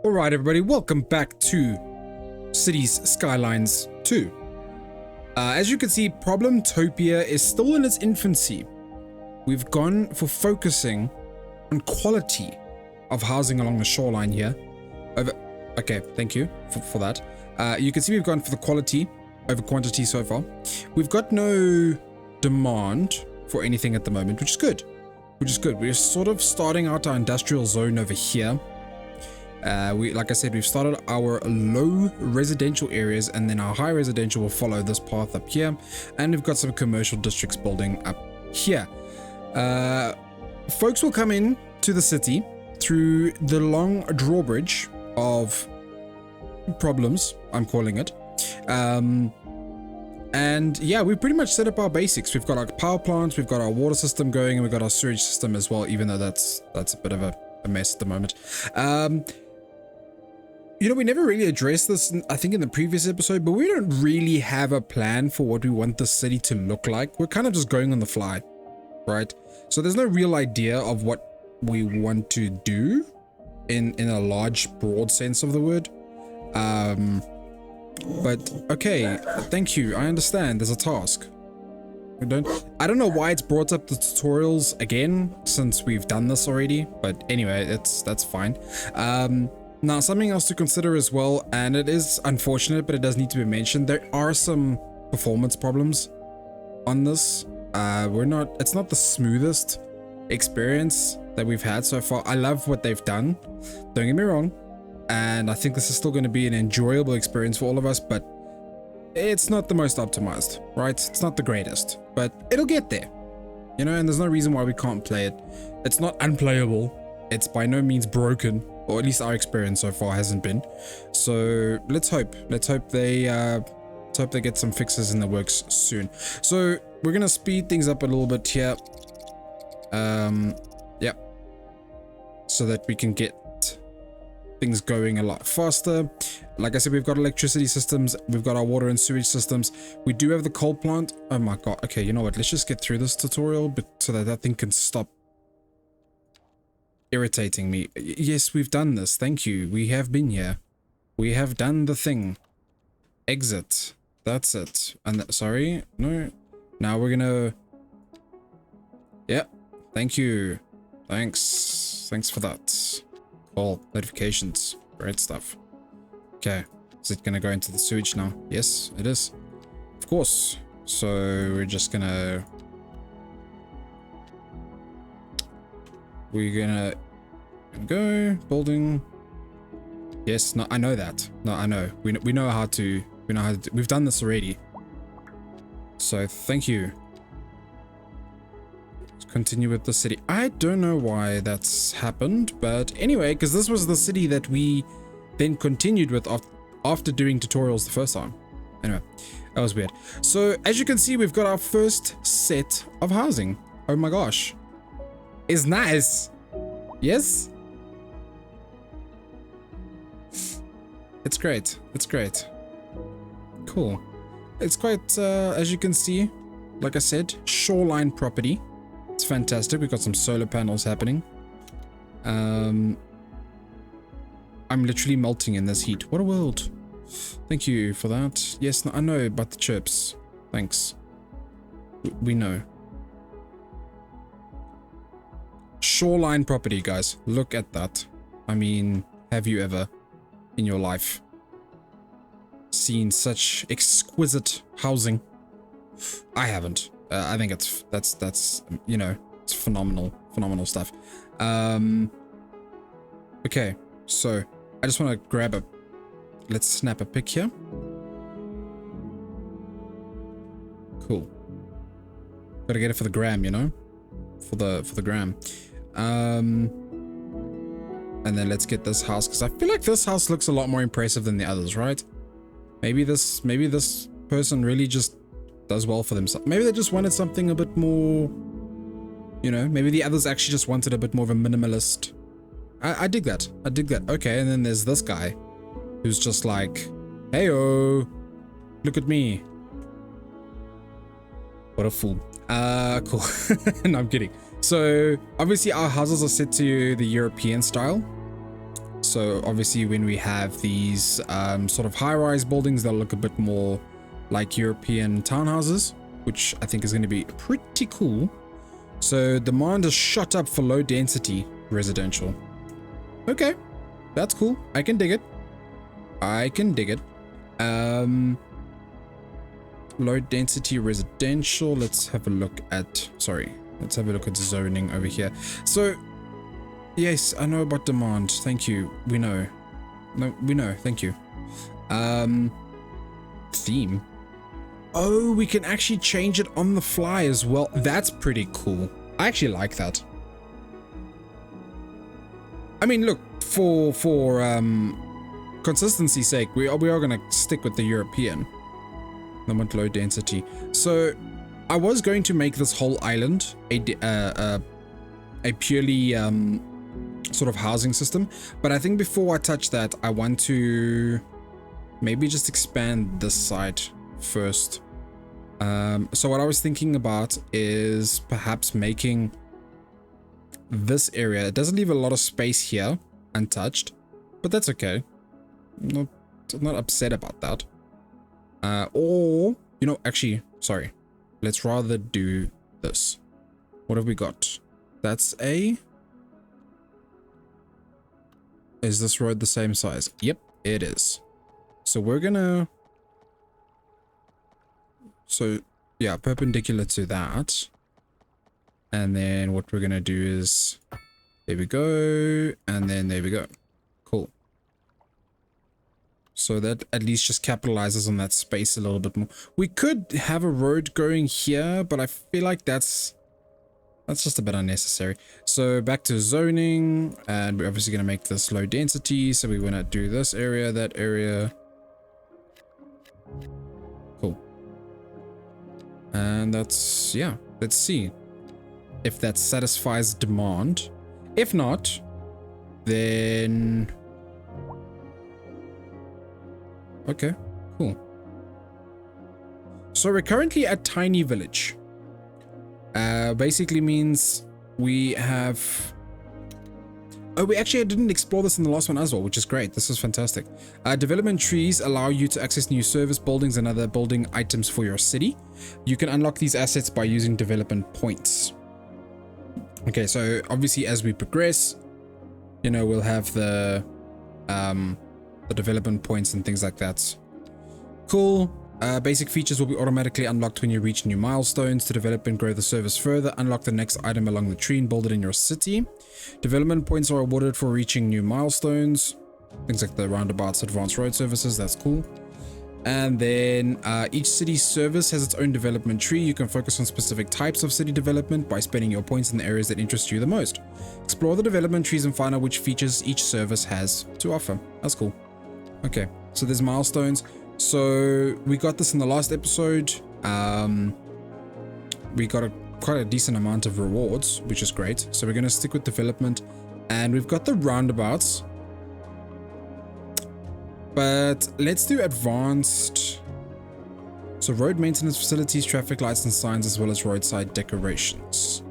Alright everybody, welcome back to Cities Skylines 2. As you can see, Problemtopia is still in its infancy. We've gone for focusing on quality of housing along the shoreline here. Okay, thank you for that. You can see we've gone for the quality over quantity so far. We've got no demand for anything at the moment, which is good. We're sort of starting out our industrial zone over here. Like I said, we've started our low residential areas, and then our high residential will follow this path up here, and we've got some commercial districts building up here. Folks will come in to the city through the long drawbridge of problems, I'm calling it. And yeah, we pretty much set up our basics. We've got our power plants, we've got our water system going, and we've got our sewage system as well, even though that's a bit of a mess at the moment. You know, we never really addressed this, I think, in the previous episode, but we don't really have a plan for what we want the city to look like. We're kind of just going on the fly, right? So there's no real idea of what we want to do in a large, broad sense of the word. But okay, thank you. I understand. There's a task. I don't know why it's brought up the tutorials again, since we've done this already, but anyway, that's fine. Now, something else to consider as well, and it is unfortunate, but it does need to be mentioned. There are some performance problems on this. It's not the smoothest experience that we've had so far. I love what they've done, don't get me wrong, and I think this is still going to be an enjoyable experience for all of us, but it's not the most optimized, right? It's not the greatest, but it'll get there, you know, and there's no reason why we can't play it. It's not unplayable. It's by no means broken, or at least our experience so far hasn't been. So let's hope they get some fixes in the works soon. So we're gonna speed things up a little bit here. Yep, so that we can get things going a lot faster. Like I said, we've got electricity systems, we've got our water and sewage systems, we do have the coal plant. Oh my god. Okay, you know what, let's just get through this tutorial, but so that thing can stop irritating me. Yes, we've done this. Thank you. We have been here. We have done the thing. Exit. That's it. And sorry. No. Now we're gonna. Yep. Thank you. Thanks. Thanks for that. Cool. Notifications. Great stuff. Okay. Is it gonna go into the sewage now? Yes, it is. Of course. So we're just gonna. We're gonna go building. Yes, no, I know that. No, I know. We know how to. We've done this already. So thank you. Let's continue with the city. I don't know why that's happened, but anyway, because this was the city that we then continued with after doing tutorials the first time. Anyway, that was weird. So as you can see, we've got our first set of housing. Oh my gosh. Is nice. Yes, it's great. It's great. Cool. It's quite as you can see, like I said, shoreline property. It's fantastic. We've got some solar panels happening. I'm literally melting in this heat. What a world. Thank you for that. Yes, no, I know about the chirps. Thanks. We know. Shoreline property, guys. Look at that. I mean, have you ever in your life seen such exquisite housing? I haven't. I think that's you know, it's phenomenal stuff. Okay, so I just want to let's snap a pic here. Cool. Gotta get it for the gram, you know, for the gram. And then let's get this house, because I feel like this house looks a lot more impressive than the others, right? Maybe this person really just does well for themselves. Maybe they just wanted something a bit more, you know, maybe the others actually just wanted a bit more of a minimalist. I dig that. Okay, and then there's this guy who's just like, hey-oh, look at me. What a fool. Cool. No, I'm kidding. So obviously our houses are set to the European style. So obviously when we have these sort of high-rise buildings, they'll look a bit more like European townhouses, which I think is going to be pretty cool. So demand has shot up for low density residential. Okay, that's cool. I can dig it. I can dig it. Low density residential. Let's have a look at, let's have a look at zoning over here. So yes, I know about demand. Thank you. We know. No, we know. Thank you. Theme. Oh, we can actually change it on the fly as well. That's pretty cool. I actually like that. I mean, look, for consistency's sake, we are gonna stick with the European. I want low density. So I was going to make this whole island a purely sort of housing system, but I think before I touch that, I want to maybe just expand this side first. So what I was thinking about is perhaps making this area, it doesn't leave a lot of space here untouched, but that's okay. I'm not upset about that. Or, you know, actually, sorry, let's rather do this. What have we got? That's a... Is this road the same size? Yep, it is. So we're gonna... So, yeah, perpendicular to that. And then what we're gonna do is... There we go. And then there we go. Cool. So that at least just capitalizes on that space a little bit more. We could have a road going here, but I feel like that's just a bit unnecessary. So back to zoning, and we're obviously going to make this low density. So we want to do this area, that area. Cool. And that's, yeah, let's see if that satisfies demand. If not, then... Okay, cool. So we're currently at Tiny Village. Basically means we have... Oh, we actually didn't explore this in the last one as well, which is great. This is fantastic. Development trees allow you to access new service buildings and other building items for your city. You can unlock these assets by using development points. Okay, so obviously as we progress, you know, we'll have the development points and things like that. Cool. Basic features will be automatically unlocked when you reach new milestones. To develop and grow the service further, unlock the next item along the tree and build it in your city. Development points are awarded for reaching new milestones. Things like the roundabouts, advanced road services, that's cool. And then each city service has its own development tree. You can focus on specific types of city development by spending your points in the areas that interest you the most. Explore the development trees and find out which features each service has to offer. That's cool. Okay, so there's milestones. So we got this in the last episode. We got quite a decent amount of rewards, which is great. So we're going to stick with development, and we've got the roundabouts. But let's do advanced. So road maintenance facilities, traffic lights and signs, as well as roadside decorations.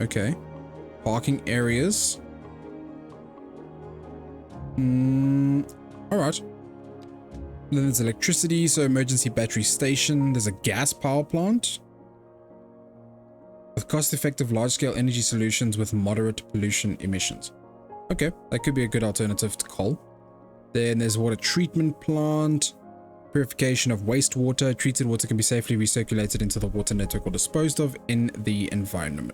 Okay. Parking areas. All right. Then there's electricity, so emergency battery station. There's a gas power plant with cost-effective large-scale energy solutions with moderate pollution emissions. Okay, that could be a good alternative to coal. Then there's water treatment plant, purification of wastewater. Treated water can be safely recirculated into the water network or disposed of in the environment.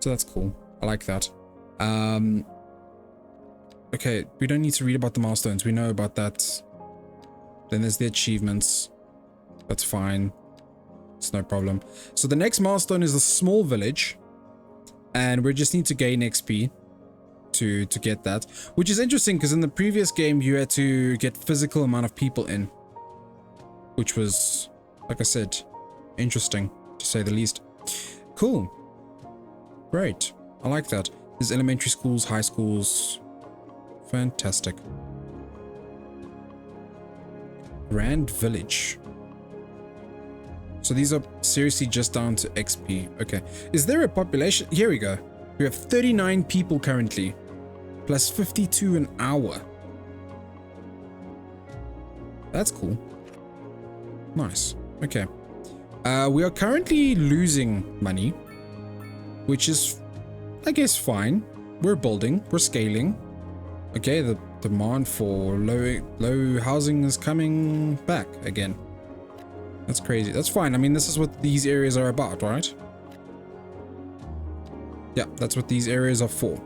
So that's cool. I like that. Okay, we don't need to read about the milestones. We know about that. Then there's the achievements. That's fine. It's no problem. So the next milestone is a small village, and we just need to gain XP to get that, which is interesting because in the previous game you had to get physical amount of people in, which was, like I said, interesting to say the least. Cool. Great. I like that. There's elementary schools, high schools. Fantastic. Grand Village. So these are seriously just down to XP. Okay. Is there a population? Here we go. We have 39 people currently. plus 52 an hour. That's cool. Nice. Okay. We are currently losing money, which is, I guess, fine. We're building, we're scaling. Okay, the demand for low housing is coming back again. That's crazy. That's fine. I mean, this is what these areas are about, right? Yeah, that's what these areas are for.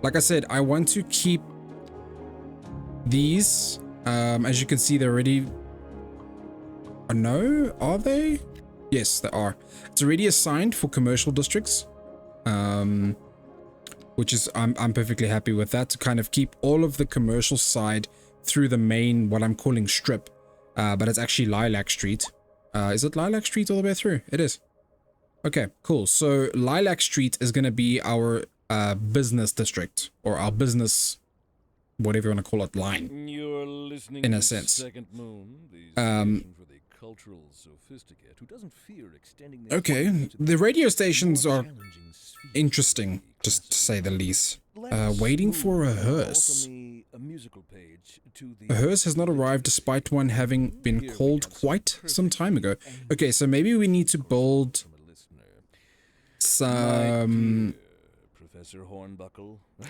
Like I said, I want to keep these. As you can see, they're already... no, are they? Yes, they are. It's already assigned for commercial districts. Which is, I'm perfectly happy with that, to kind of keep all of the commercial side through the main, what I'm calling strip. But it's actually Lilac Street. Is it Lilac Street all the way through? It is. Okay, cool. So Lilac Street is going to be our business district, or our business, whatever you want to call it, line. You're listening in a sense. Second Moon, for the cultural sophisticate who doesn't fear extending okay, the radio stations are interesting, just to say the least. Waiting for a hearse. A hearse has not arrived despite one having been called quite some time ago. Okay, so maybe we need to build some,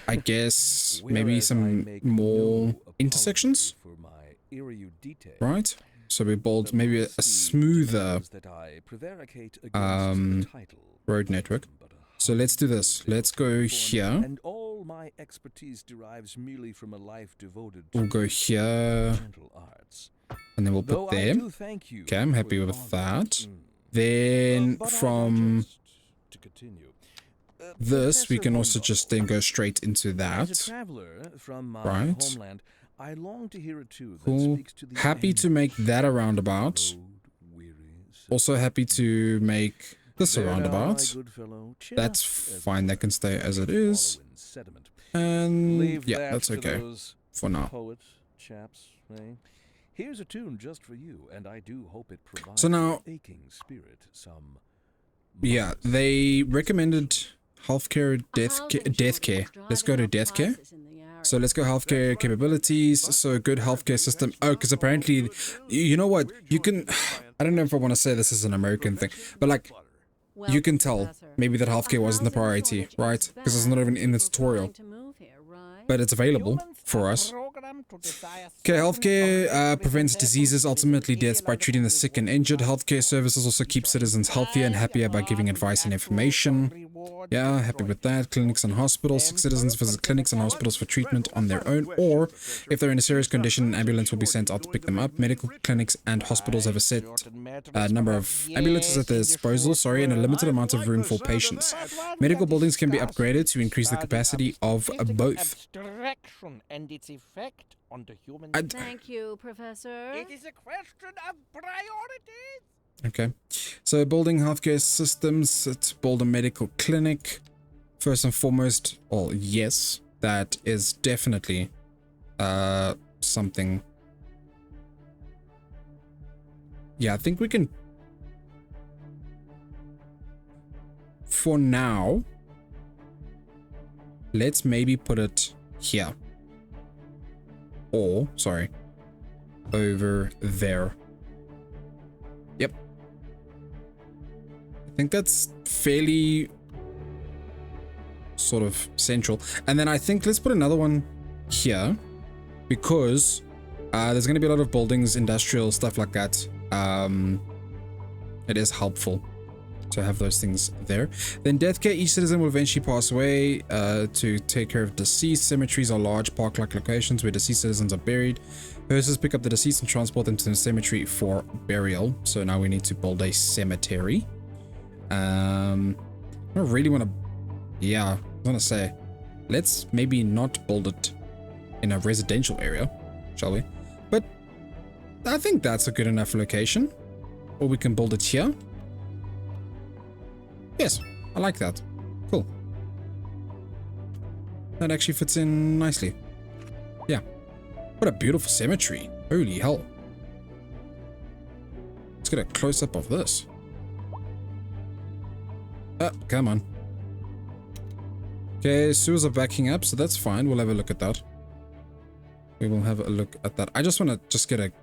I guess, maybe some more intersections, right? So we build maybe a smoother road network. So let's do this. Let's go here. And all my expertise derives merely from a life devoted to we'll go here. And then we'll put there. Okay, I'm happy with that. Then from this, we can also just then go straight into that. Right. Cool. Happy to make that a roundabout. Also happy to make this a roundabout. That's fine, that can stay as it is. And yeah, that's okay for now. Here's a tune just for you, and I do hope it provides so now, yeah, they recommended healthcare, death care. Let's go to death care. So let's go healthcare capabilities. So a good healthcare system. Oh, because apparently, you know what? You can, I don't know if I want to say this is an American thing, but like, you can tell maybe that healthcare wasn't the priority, right? Because it's not even in the tutorial. But it's available for us. Okay, healthcare prevents diseases, ultimately deaths, by treating the sick and injured. Healthcare services also keep citizens healthier and happier by giving advice and information. Yeah, happy with that. Clinics and hospitals. Sick citizens visit clinics and hospitals for treatment on their own, or if they're in a serious condition, an ambulance will be sent out to pick them up. Medical clinics and hospitals have a set number of ambulances at their disposal, and a limited amount of room for patients. Medical buildings can be upgraded to increase the capacity of both. Thank you, Professor. It is a question of priorities. Okay, so building healthcare systems, let's build a medical clinic. First and foremost, well, yes, that is definitely something. Yeah, I think we can, for now, let's maybe put it here. Or, sorry, over there. Yep. I think that's fairly sort of central. And then I think let's put another one here, because there's going to be a lot of buildings, industrial stuff like that. It is helpful to have those things there. Then death care, each citizen will eventually pass away to take care of deceased. Cemeteries are large park-like locations where deceased citizens are buried. Hearses pick up the deceased and transport them to the cemetery for burial. So now we need to build a cemetery. I don't really want to, yeah, I was gonna say, let's maybe not build it in a residential area, shall we? But I think that's a good enough location. Or we can build it here. Yes, I like that. Cool. That actually fits in nicely. Yeah. What a beautiful cemetery. Holy hell. Let's get a close-up of this. Oh, come on. Okay, sewers are backing up, so that's fine. We'll have a look at that. We will have a look at that. I just want to just get a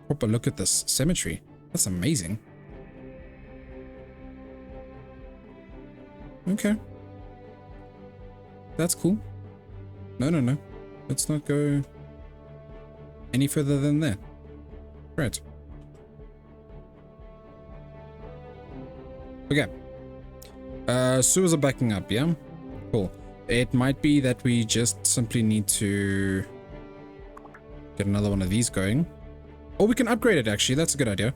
proper look at this cemetery. That's amazing. Okay. That's cool. No. Let's not go any further than that. Right. Okay. Sewers are backing up, yeah? Cool. It might be that we just simply need to get another one of these going. Or we can upgrade it, actually. That's a good idea.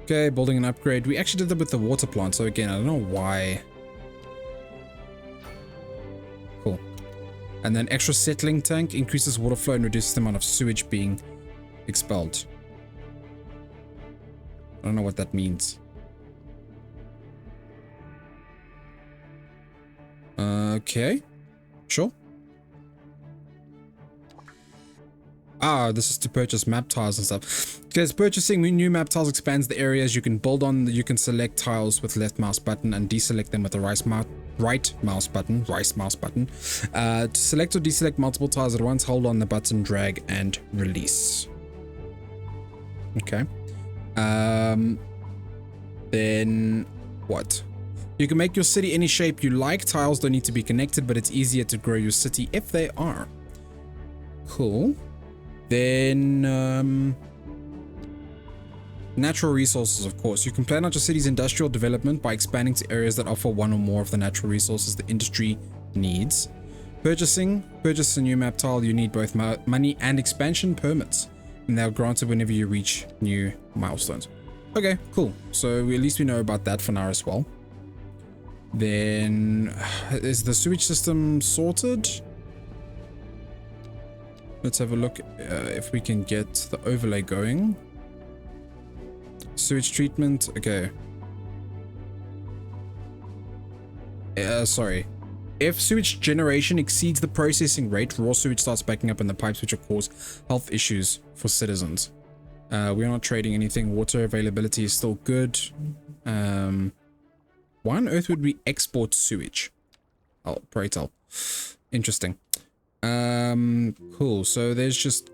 Okay, building an upgrade. We actually did that with the water plant, so again, I don't know why. Cool. And then extra settling tank increases water flow and reduces the amount of sewage being expelled. I don't know what that means. Okay. Sure. Ah, this is to purchase map tiles and stuff. Because purchasing new map tiles expands the areas you can build on. You can select tiles with left mouse button and deselect them with the right mouse button. To select or deselect multiple tiles at once, hold on the button, drag, and release. Okay. Then what? You can make your city any shape you like. Tiles don't need to be connected, but it's easier to grow your city if they are. Cool. Then, natural resources, of course. You can plan out your city's industrial development by expanding to areas that offer one or more of the natural resources the industry needs. Purchase a new map tile. You need both money and expansion permits, and they're granted whenever you reach new milestones. Okay, cool. So at least we know about that for now as well. Then, is the sewage system sorted? Let's have a look if we can get the overlay going. Sewage treatment, okay. Sorry. If sewage generation exceeds the processing rate, raw sewage starts backing up in the pipes, which will cause health issues for citizens. We're not trading anything. Water availability is still good. Why on earth would we export sewage? Oh, pray tell. Interesting. Cool. So there's just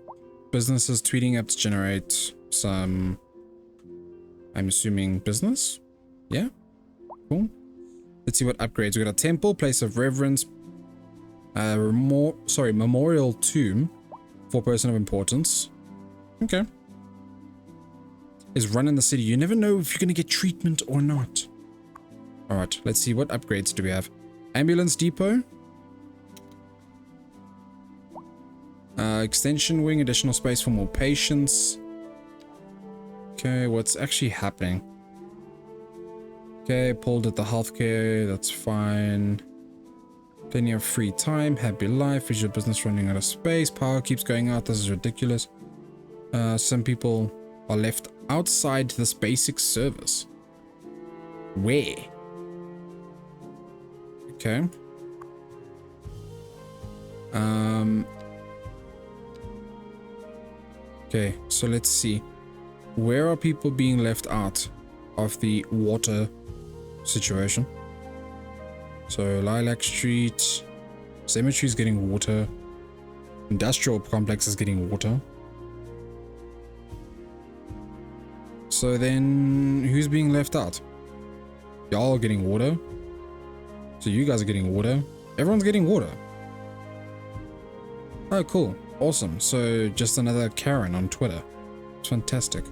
businesses tweeting up to generate some, I'm assuming, business. Yeah. Cool. Let's see what upgrades. We got a temple, place of reverence, memorial tomb for person of importance. Okay. Is run in the city. You never know if you're going to get treatment or not. All right. Let's see. What upgrades do we have? Ambulance depot. Extension wing, additional space for more patients. Okay, what's actually happening? Okay, pulled at the healthcare, that's fine. Plenty of free time, happy life, visual business running out of space, power keeps going out, this is ridiculous. Some people are left outside this basic service. Where? Okay. Okay, so let's see. Where are people being left out of the water situation? So Lilac Street, Cemetery is getting water. Industrial complex is getting water. So then who's being left out? Y'all are getting water. So you guys are getting water. Everyone's getting water. Oh, cool. Awesome. So just another Karen on Twitter. It's fantastic.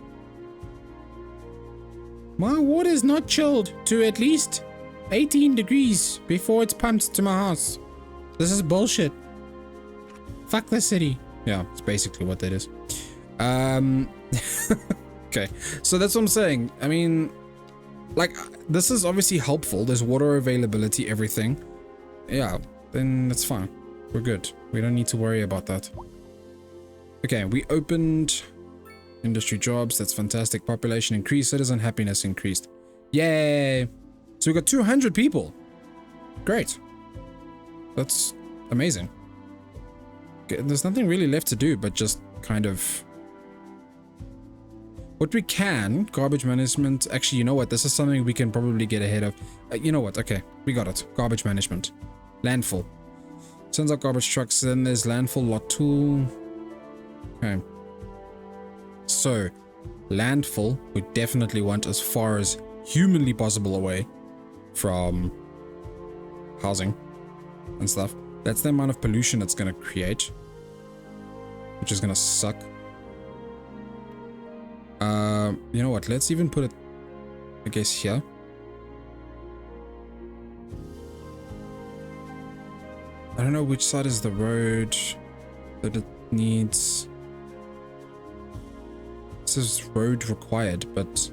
My water's not chilled to at least 18 degrees before it's pumped to my house. This is bullshit. Fuck the city. Yeah, it's basically what that is. Okay, so that's what I'm saying. I mean, like, this is obviously helpful. There's water availability, everything. Yeah, then that's fine. We're good. We don't need to worry about that. Okay, we opened industry jobs. That's fantastic. Population increased. Citizen happiness increased. Yay! So we got 200 people. Great. That's amazing. Okay, there's nothing really left to do but just kind of What we can, garbage management. Actually, you know what? This is something we can probably get ahead of. You know what? Okay, we got it. Garbage management. Landfill. Sends out garbage trucks. Then there's landfill lot 2. Okay. So, landfill we definitely want as far as humanly possible away from housing and stuff. That's the amount of pollution it's going to create, which is going to suck. You know what? Let's even put it, I guess, here. I don't know which side is the road that it needs. It says road required, but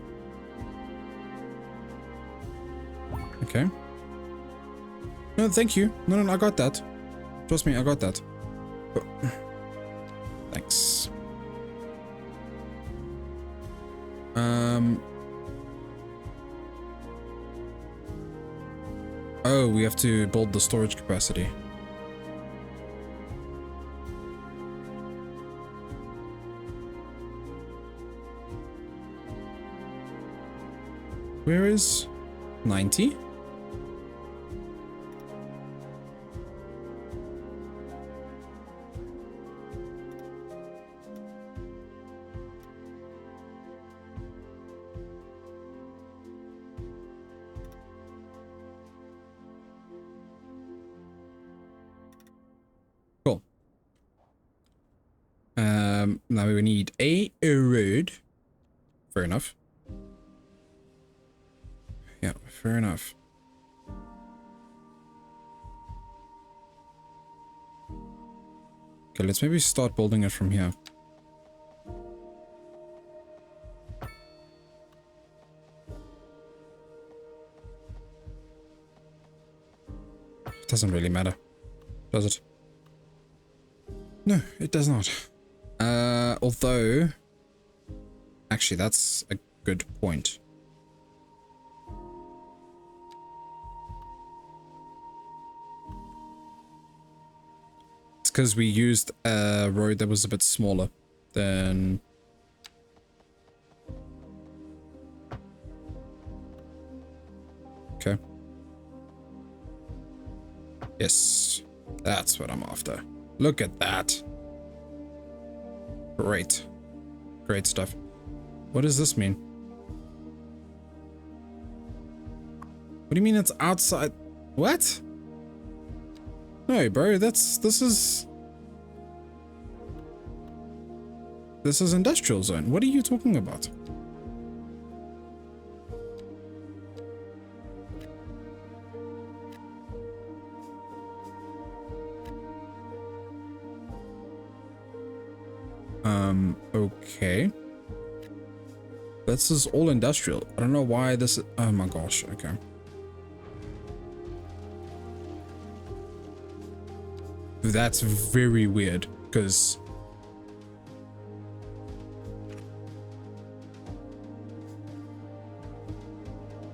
okay. No, thank you. No, I got that. Trust me, I got that. Thanks. Oh, we have to build the storage capacity. Where is 90? Cool. Now we need a road. Fair enough. Yeah, fair enough. Okay, let's maybe start building it from here. It doesn't really matter, does it? No, it does not. Although, actually, that's a good point. It's because we used a road that was a bit smaller than... Okay. Yes, that's what I'm after. Look at that. Great. Great stuff. What does this mean? What do you mean it's outside? What? No, bro, this is industrial zone. What are you talking about? Okay. This is all industrial. I don't know why this is... Oh my gosh, okay. That's very weird, because...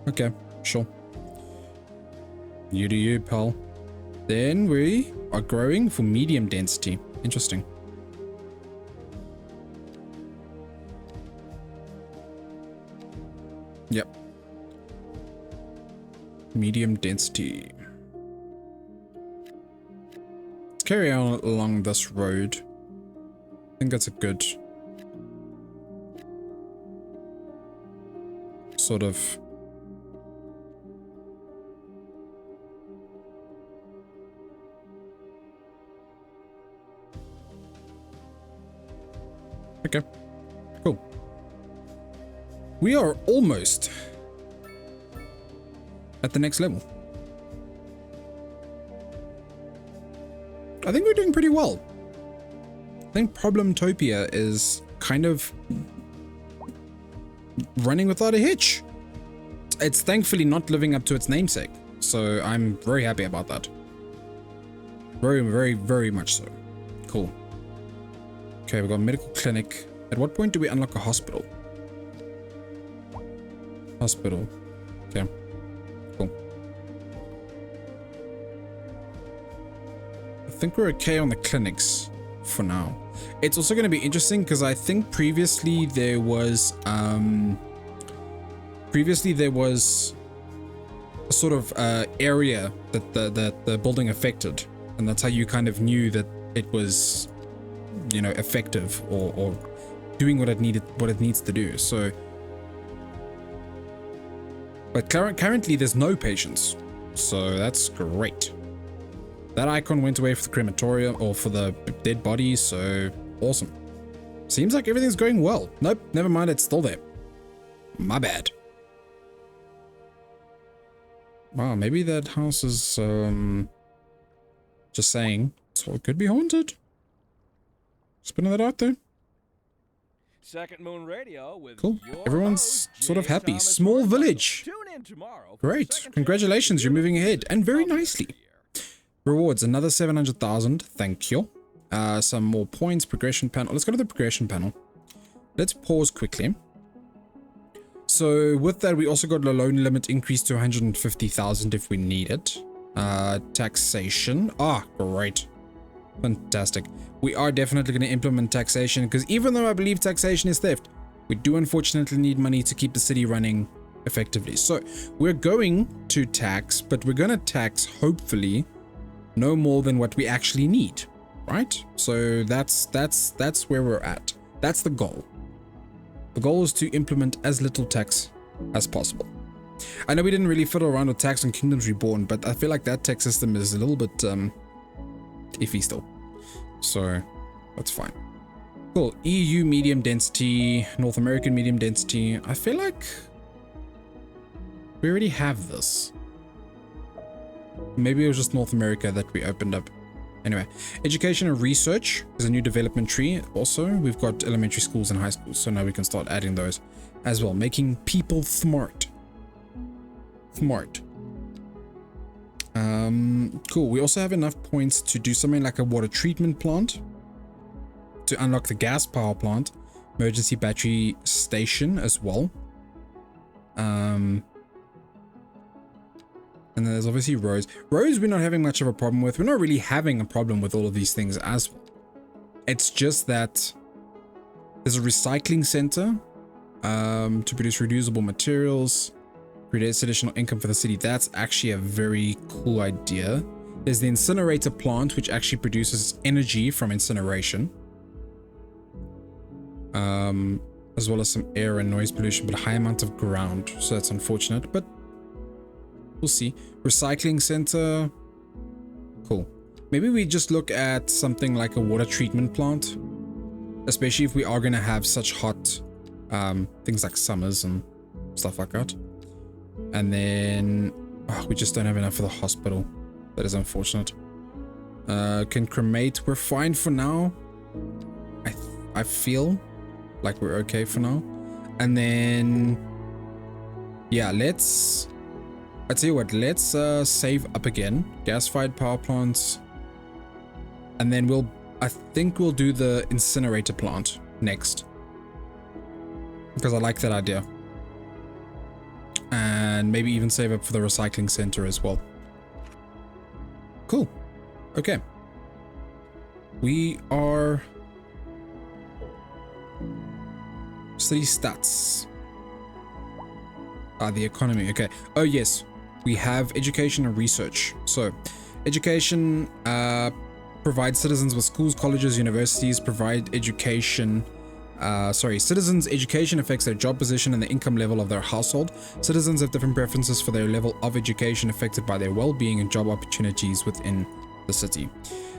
Okay, sure. You do you, pal. Then we are growing for medium density. Interesting. Yep. Medium density. Let's carry on along this road. I think that's a good sort of okay, cool. We are almost at the next level. I think we're doing pretty well. I think Problemtopia is kind of running without a hitch. It's thankfully not living up to its namesake, so I'm very happy about that. Very, very, very much so. Cool. Okay, we've got a medical clinic. At what point do we unlock a hospital? Hospital. Okay. Cool. I think we're okay on the clinics for now. It's also going to be interesting because I think previously there was a sort of area that the building affected, and that's how you kind of knew that it was, you know, effective or doing what it needs to do. So, but currently there's no patients, so that's great. That icon went away for the crematorium or for the dead bodies, so awesome. Seems like everything's going well. Nope, never mind, it's still there. My bad. Wow, maybe that house is just saying, so it could be haunted. Just putting that out there. Second Moon Radio with cool. Everyone's sort of happy. Small village. Tune in tomorrow. Great. Congratulations, you're moving ahead and very nicely. Rewards, another 700,000. Thank you. Some more points, progression panel. Let's go to the progression panel. Let's pause quickly. So with that, we also got the loan limit increased to 150,000 if we need it. Taxation. Ah, great. Fantastic. We are definitely going to implement taxation because even though I believe taxation is theft, we do unfortunately need money to keep the city running effectively. So we're going to tax, but we're going to tax hopefully no more than what we actually need, right? So that's where we're at. That's the goal. The goal is to implement as little tax as possible. I know we didn't really fiddle around with tax on Kingdoms Reborn, but I feel like that tax system is a little bit iffy still. So that's fine. Cool. EU medium density, North American medium density. I feel like we already have this. Maybe it was just North America that we opened up. Anyway, education and research is a new development tree. Also, we've got elementary schools and high schools, so now we can start adding those as well, making people smart. Cool. We also have enough points to do something like a water treatment plant, to unlock the gas power plant, emergency battery station as well. And then there's obviously roads. Roads we're not having much of a problem with. We're not really having a problem with all of these things as well. It's just that there's a recycling center to produce reusable materials, creates additional income for the city. That's actually a very cool idea. There's the incinerator plant, which actually produces energy from incineration, as well as some air and noise pollution, but a high amount of ground. So that's unfortunate, but we'll see. Recycling center. Cool. Maybe we just look at something like a water treatment plant, especially if we are going to have such hot things like summers and stuff like that. And then we just don't have enough for the hospital. That is unfortunate. Can cremate. We're fine for now. I feel like we're okay for now. And then yeah, I tell you what, let's save up again. Gas-fired power plants. And then I think we'll do the incinerator plant next, because I like that idea. And maybe even save up for the recycling center as well. Cool. Okay. We are city stats. The economy. Okay. Oh yes, we have education and research. So education provides citizens with schools, colleges, universities. Provide education. Citizens' education affects their job position and the income level of their household. Citizens have different preferences for their level of education affected by their well-being and job opportunities within the city.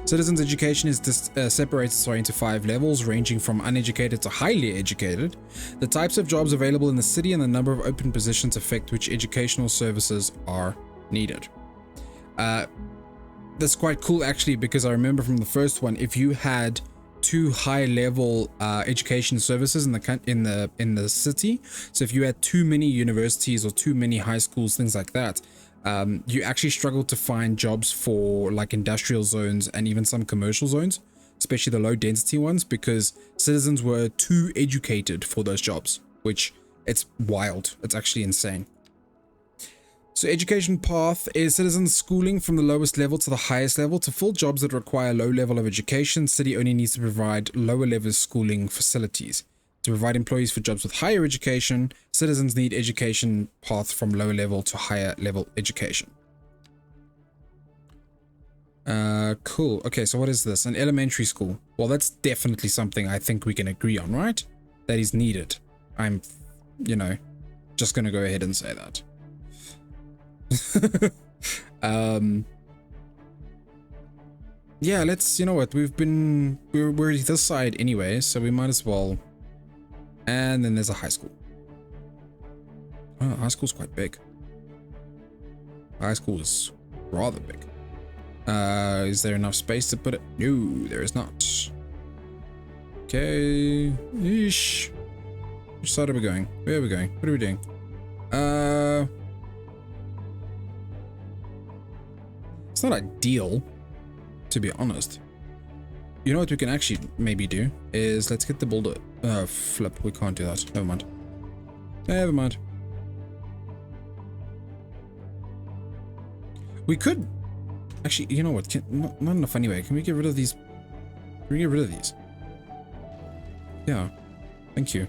Citizens' education is separated into 5 levels, ranging from uneducated to highly educated. The types of jobs available in the city and the number of open positions affect which educational services are needed. That's quite cool actually, because I remember from the first one, if you had 2 high-level education services in the city, so if you had too many universities or too many high schools, things like that, you actually struggled to find jobs for like industrial zones and even some commercial zones, especially the low density ones, because citizens were too educated for those jobs, which it's wild. It's actually insane. So education path is citizens schooling from the lowest level to the highest level. To fill jobs that require low level of education, city only needs to provide lower level schooling facilities. To provide employees for jobs with higher education, citizens need education path from lower level to higher level education. Cool. Okay, so what is this? An elementary school. Well, that's definitely something I think we can agree on, right? That is needed. I'm, you know, just gonna go ahead and say that. Yeah, let's, you know what, we're this side anyway, so we might as well. And then there's a high school. Oh, high school's quite big. High school is rather big. Is there enough space to put it? No, there is not. Okay. Eesh. Which side are we going? Where are we going? What are we doing? It's not ideal, to be honest. You know what we can actually maybe do is let's get the builder. Flip. We can't do that. Never mind. Never mind. We could actually. You know what? Not in a funny way. Can we get rid of these? Can we get rid of these? Yeah. Thank you.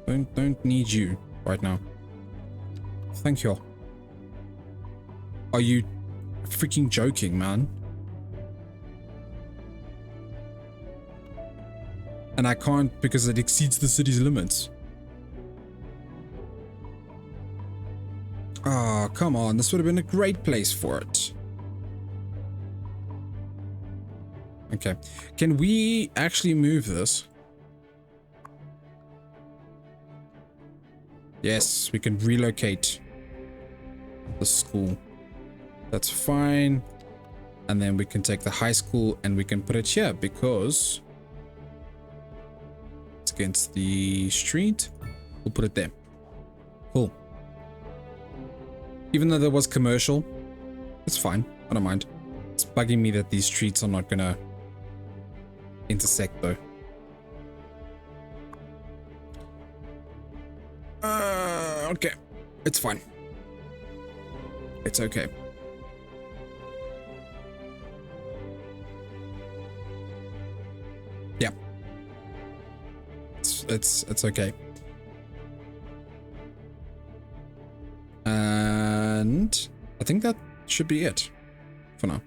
Don't need you right now. Thank you. Are you freaking joking, man? And I can't because it exceeds the city's limits. Ah, oh, come on. This would have been a great place for it. Okay. Can we actually move this? Yes, we can relocate the school. That's fine. And then we can take the high school and we can put it here because it's against the street. We'll put it there. Cool. Even though there was commercial, it's fine. I don't mind. It's bugging me that these streets are not gonna intersect though. Okay. It's fine. It's okay. Yeah. It's okay. And I think that should be it for now.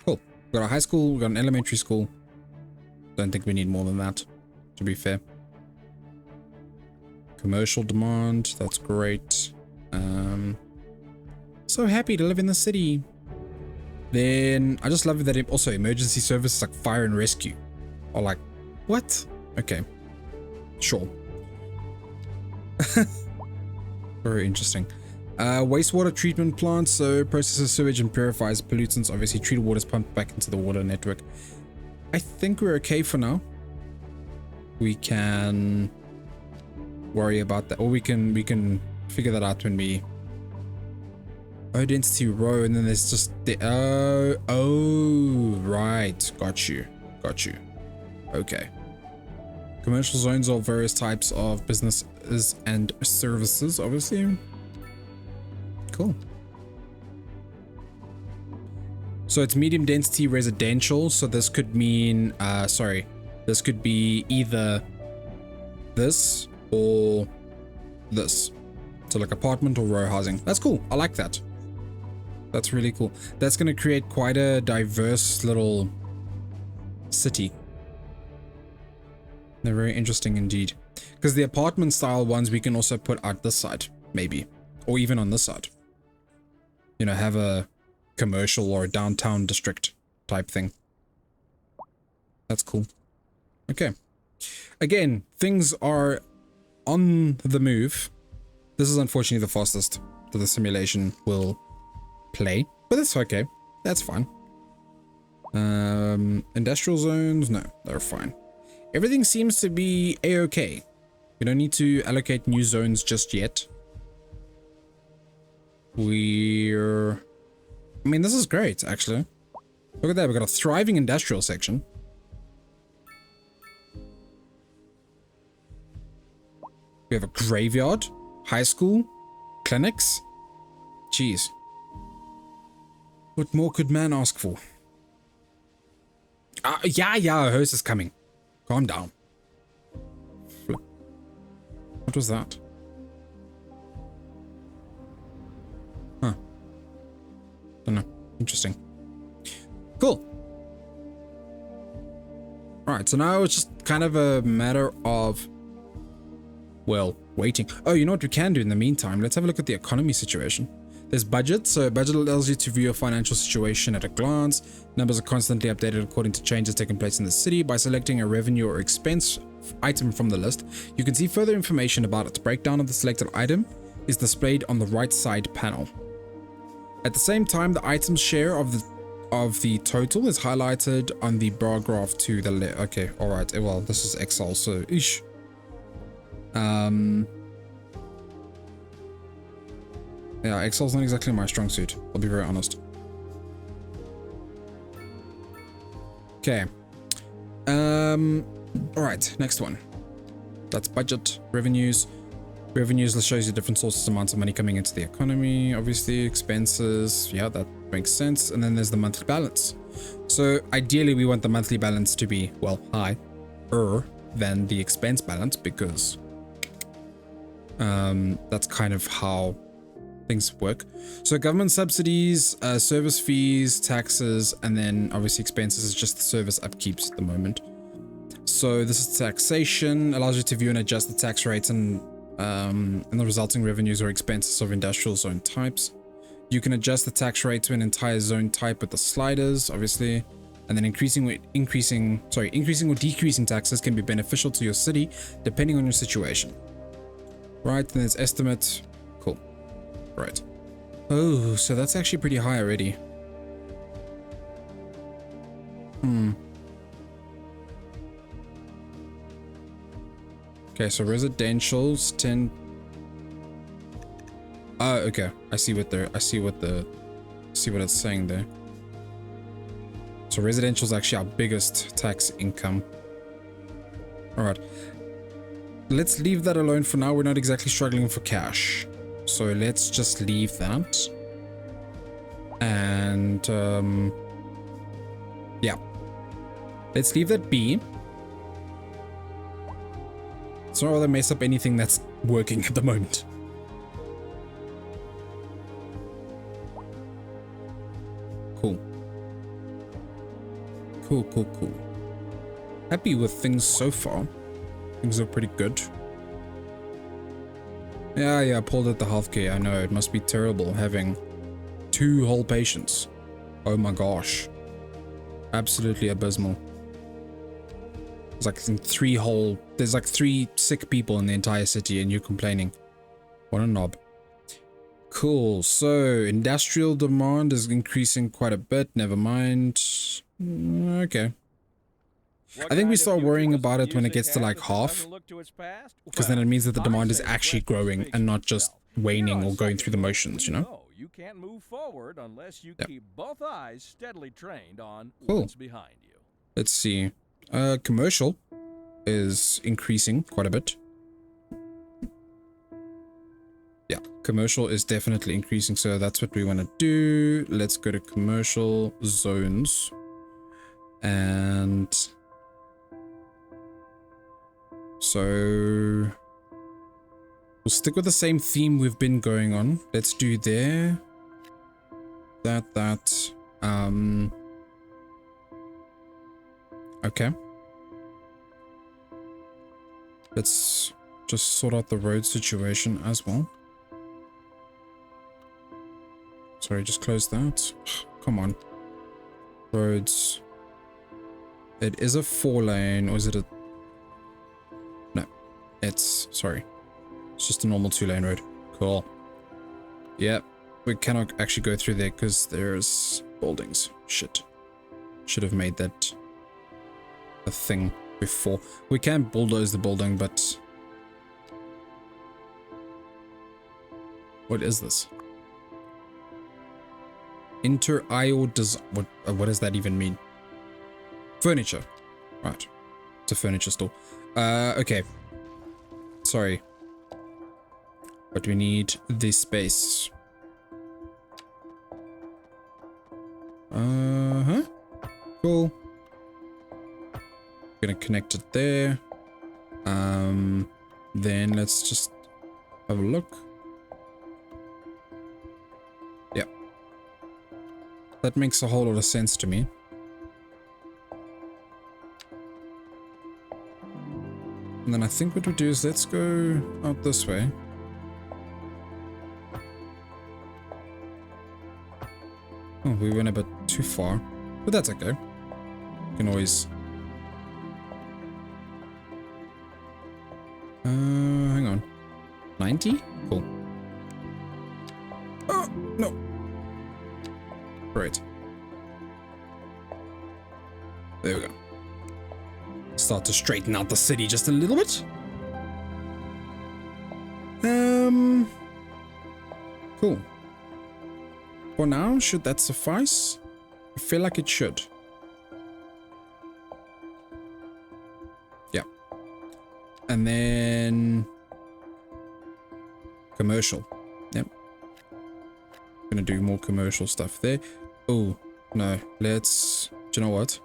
Cool. We got a high school, we got an elementary school. Don't think we need more than that, to be fair. Commercial demand, that's great. So happy to live in the city. Then I just love that it also emergency services like fire and rescue are like, what? Okay, sure. Very interesting. Wastewater treatment plant, so processes sewage and purifies pollutants. Obviously treated water is pumped back into the water network. I think we're okay for now. We can worry about that, or we can figure that out when we density row, and then there's just the oh right, got you. Okay. Commercial zones are various types of businesses and services, obviously. Cool. So it's medium density residential, so this could mean this could be either this or this. So like apartment or row housing. That's cool. I like that. That's really cool. That's going to create quite a diverse little city. They're very interesting indeed. Because the apartment style ones we can also put out this side, maybe. Or even on this side. You know, have a commercial or a downtown district type thing. That's cool. Okay. Again, things are on the move. This is unfortunately the fastest that the simulation will play, but that's okay. That's fine. Industrial zones, no, they're fine. Everything seems to be a-okay. We don't need to allocate new zones just yet. I mean, this is great, actually. Look at that, we've got a thriving industrial section. We have a graveyard, high school, clinics, Jeez. What more could man ask for? Yeah, a hearse is coming. Calm down. Flip. What was that? Huh. Don't know. Interesting. Cool. Alright, so now it's just kind of a matter of, well, waiting. Oh, you know what we can do in the meantime? Let's have a look at the economy situation. There's budget. So budget allows you to view your financial situation at a glance. Numbers are constantly updated according to changes taking place in the city. By selecting a revenue or expense item from the list, you can see further information about it. Breakdown of the selected item is displayed on the right side panel. At the same time, the item's share of the total is highlighted on the bar graph to the left. Okay, all right. Well, this is Excel, so ish. Yeah, Excel's not exactly my strong suit. I'll be very honest. Okay. All right. Next one. That's budget, revenues. Revenues shows you different sources, amounts of money coming into the economy. Obviously, expenses. Yeah, that makes sense. And then there's the monthly balance. So ideally, we want the monthly balance to be, well, higher than the expense balance, because that's kind of how things work. So government subsidies, service fees, taxes, and then obviously expenses is just the service upkeeps at the moment. So this is taxation, allows you to view and adjust the tax rates and the resulting revenues or expenses of industrial zone types. You can adjust the tax rate to an entire zone type with the sliders, obviously, and then increasing or decreasing taxes can be beneficial to your city depending on your situation. Right, then there's estimate. Cool. Right. Oh, so that's actually pretty high already. Okay, so residentials 10. Oh, okay. I see what it's saying there. So residential is actually our biggest tax income. All right. Let's leave that alone for now. We're not exactly struggling for cash. So let's just leave that. And yeah. Let's leave that be. Let's not rather mess up anything that's working at the moment. Cool. Cool. Happy with things so far. Things are pretty good. Yeah, pulled at the healthcare. I know, it must be terrible having 2 whole patients. Oh my gosh. Absolutely abysmal. There's like 3 sick people in the entire city and you're complaining. What a knob. Cool, so industrial demand is increasing quite a bit. Never mind. Okay. I think we start worrying about it when it gets to like half, because then it means that the demand is actually growing and not just waning or going through the motions, you know? You can't move forward unless you keep both eyes steadily trained on Cool. what's behind you. Let's see. Commercial is increasing quite a bit. Yeah, commercial is definitely increasing, so that's what we want to do. Let's go to commercial zones. And so we'll stick with the same theme we've been going on. Let's do there. That. Okay. Let's just sort out the road situation as well. Sorry, just close that. Come on. Roads. It is a 4-lane, or is it a... No. It's... Sorry. It's just a normal 2-lane road. Cool. Yep. We cannot actually go through there because there's buildings. Shit. Should have made that a thing before. We can bulldoze the building, but... What is this? Inter-aisle design. What does that even mean? Furniture. Right. It's a furniture store. Okay. Sorry. But we need this space. Uh-huh. Cool. Gonna connect it there. Then let's just have a look. Yep. That makes a whole lot of sense to me. And then I think what we'll do is let's go out this way. Oh, we went a bit too far, but that's okay. You can always... hang on. 90? Cool. Oh, no. Great. There we go. Start to straighten out the city just a little bit. Cool. For now, should that suffice? I feel like it should. Yeah. And then... commercial. Yep. Gonna do more commercial stuff there. Oh, no. Let's... do you know what?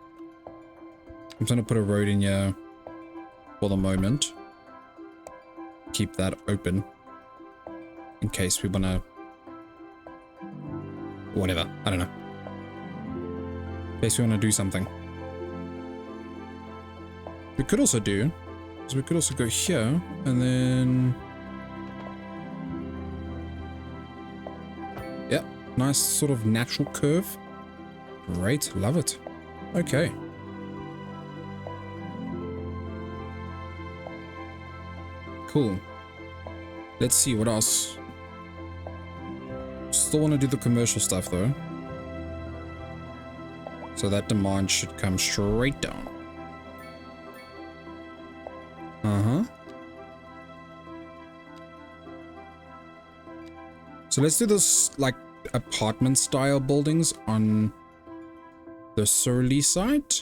I'm gonna put a road in here for the moment. Keep that open. In case we wanna... whatever. I don't know. In case we wanna do something. We could also do... is we could also go here and then... yep. Nice sort of natural curve. Great. Love it. Okay. Cool. Let's see what else. Still want to do the commercial stuff though. So that demand should come straight down. Uh-huh. So let's do this like apartment style buildings on the Surly side.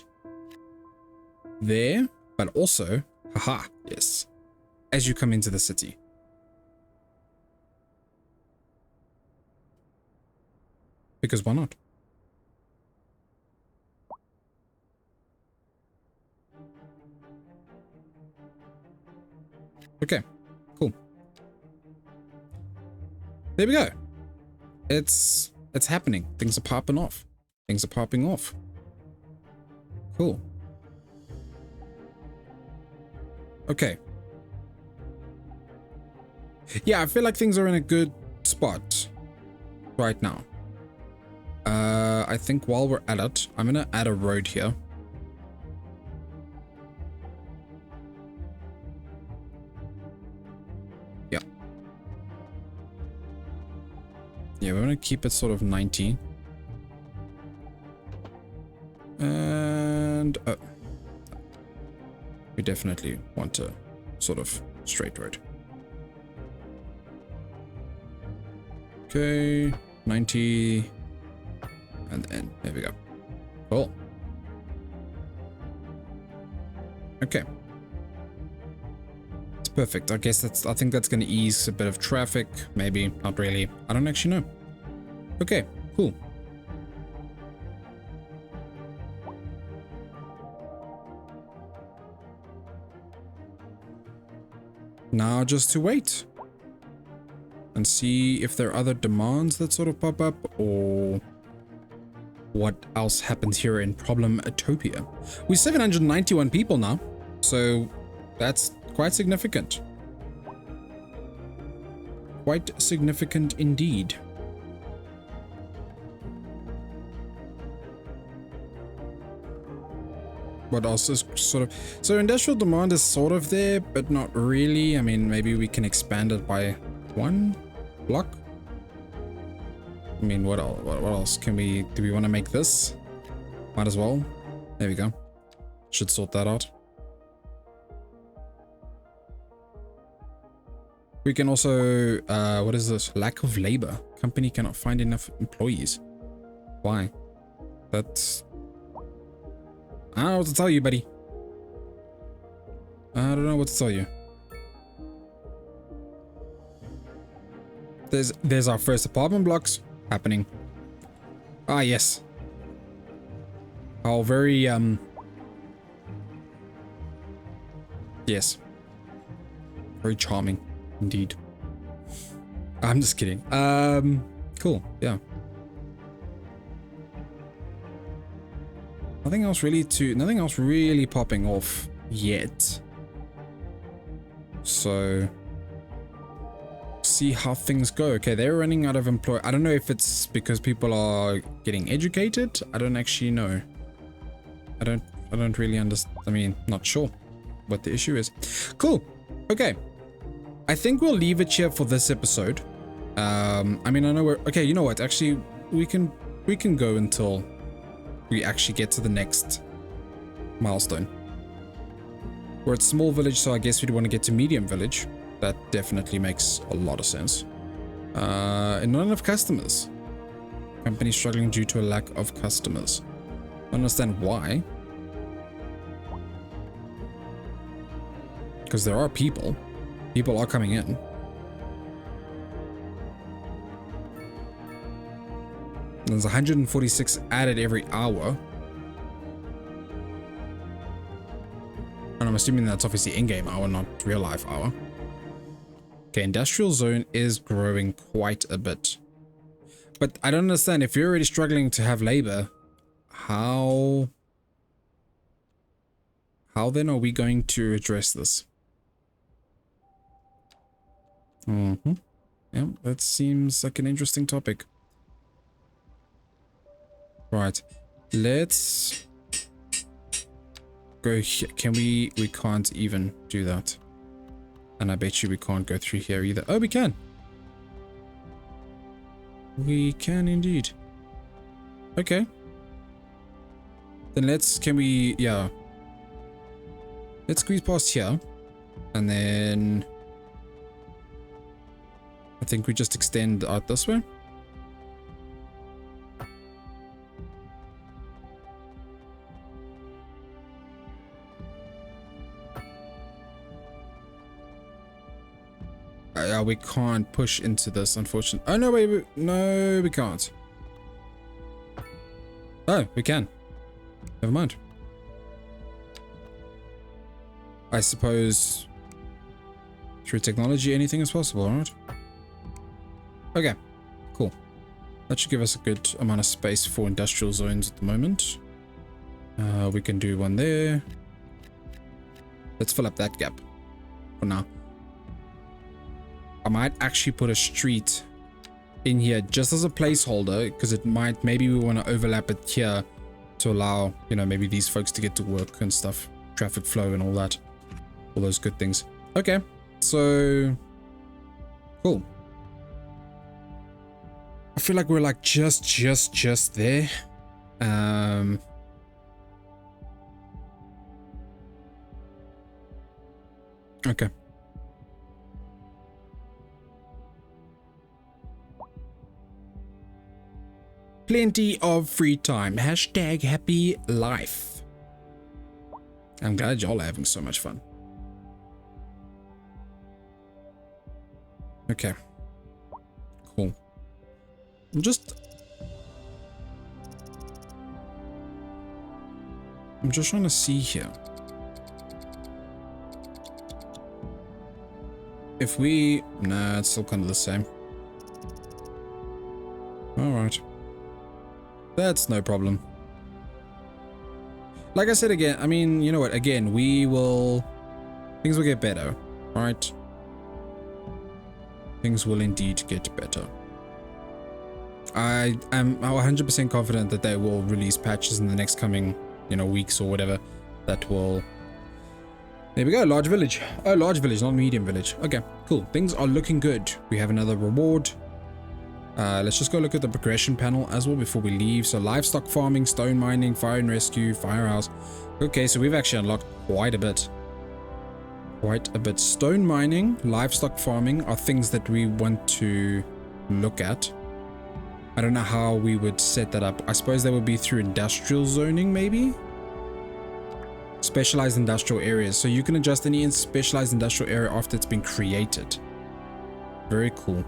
There. But also, haha, yes. As you come into the city. Because why not? Okay, cool. There we go. It's happening. Things are popping off. Things are popping off. Cool. Okay. Yeah, I feel like things are in a good spot right now. I think while we're at it, I'm gonna add a road here. Yeah. Yeah, we're gonna keep it sort of 90. And we definitely want a sort of straight road. Okay, 90, and then there we go. Cool. Okay, it's perfect. I guess I think that's going to ease a bit of traffic. Maybe not really. I don't actually know. Okay, cool. Now just to wait. And see if there are other demands that sort of pop up or what else happens here in Problem Utopia. We're 791 people now, so that's quite significant. Quite significant indeed. What else is sort of... so industrial demand is sort of there, but not really. I mean, maybe we can expand it by one block. I mean, what else can we... do we want to make this? Might as well. There we go. Should sort that out. We can also... what is this? Lack of labor. Company cannot find enough employees. Why? That's... I don't know what to tell you, buddy. I don't know what to tell you. There's our first apartment blocks happening. Ah, yes. How very, yes. Very charming, indeed. I'm just kidding. Cool, yeah. Nothing else really popping off yet. So, see how things go. Okay, they're running out of employ. I don't know if it's because people are getting educated. I don't actually know. I don't really understand. I mean, not sure what the issue is. Cool. Okay. I think we'll leave it here for this episode. I mean, I know we're okay. You know what? Actually, we can go until we actually get to the next milestone. We're at small village, so I guess we'd want to get to medium village. That definitely makes a lot of sense. And not enough customers. Company struggling due to a lack of customers. I don't understand why. Because there are people. People are coming in. There's 146 added every hour. And I'm assuming that's obviously in-game hour, not real-life hour. Okay, industrial zone is growing quite a bit. But I don't understand, if you're already struggling to have labor, how then are we going to address this? Yeah, that seems like an interesting topic. Right, let's go here. Can we can't even do that. And I bet you we can't go through here either. Oh, we can. We can indeed. Okay. Then let's squeeze past here. And then I think we just extend out this way. We can't push into this, unfortunately. Oh, no, wait, no, we can't. Oh, we can. Never mind. I suppose through technology, anything is possible, right? Okay, cool. That should give us a good amount of space for industrial zones at the moment. We can do one there. Let's fill up that gap for now. I might actually put a street in here just as a placeholder, because it might, maybe we want to overlap it here to allow, you know, maybe these folks to get to work and stuff, traffic flow and all that, all those good things. Okay, so cool. I feel like we're like just there. Okay. Plenty of free time. Hashtag happy life. I'm glad y'all are having so much fun. Okay. Cool. I'm just trying to see here. If we... Nah, it's still kind of the same. Alright. That's no problem. Like I said again, I mean, you know what? Again, things will get better, right? Things will indeed get better. I am 100% confident that they will release patches in the next coming, you know, weeks or whatever that will... There we go, large village. Oh, large village, not medium village. Okay, cool. Things are looking good. We have another reward. Let's just go look at the progression panel as well before we leave. So livestock farming, stone mining, fire and rescue, firehouse. Okay, so we've actually unlocked quite a bit. Stone mining, livestock farming are things that we want to look at. I don't know how we would set that up. I suppose that would be through industrial zoning, maybe? Specialized industrial areas. So you can adjust any specialized industrial area after it's been created. Very cool.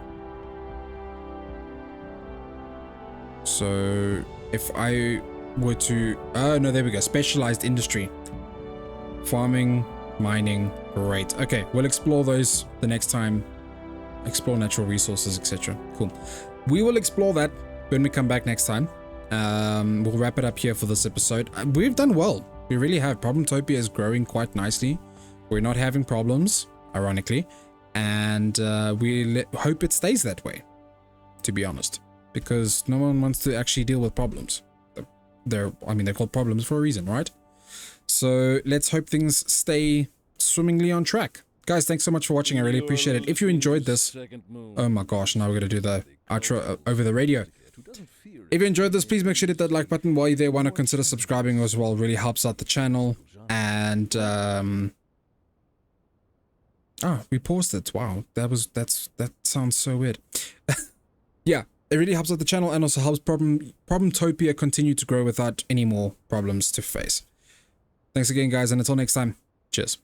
So if I were to, oh no, there we go, specialized industry, farming, mining, great. Okay, we'll explore those the next time, explore natural resources, etc. Cool. We will explore that when we come back next time. We'll wrap it up here for this episode. We've done well. We really have. Problemtopia is growing quite nicely. We're not having problems, ironically, and we hope it stays that way, to be honest, because no one wants to actually deal with problems. They're called problems for a reason, right? So let's hope things stay swimmingly on track. Guys, thanks so much for watching. I really appreciate it. If you enjoyed this, oh my gosh, now we're going to do the outro over the radio. If you enjoyed this, please make sure to hit that like button. While you're there, why not consider subscribing as well? It really helps out the channel. And we paused it. Wow, that sounds so weird. Yeah, it really helps out the channel and also helps Problemtopia continue to grow without any more problems to face. Thanks again, guys, and until next time, cheers.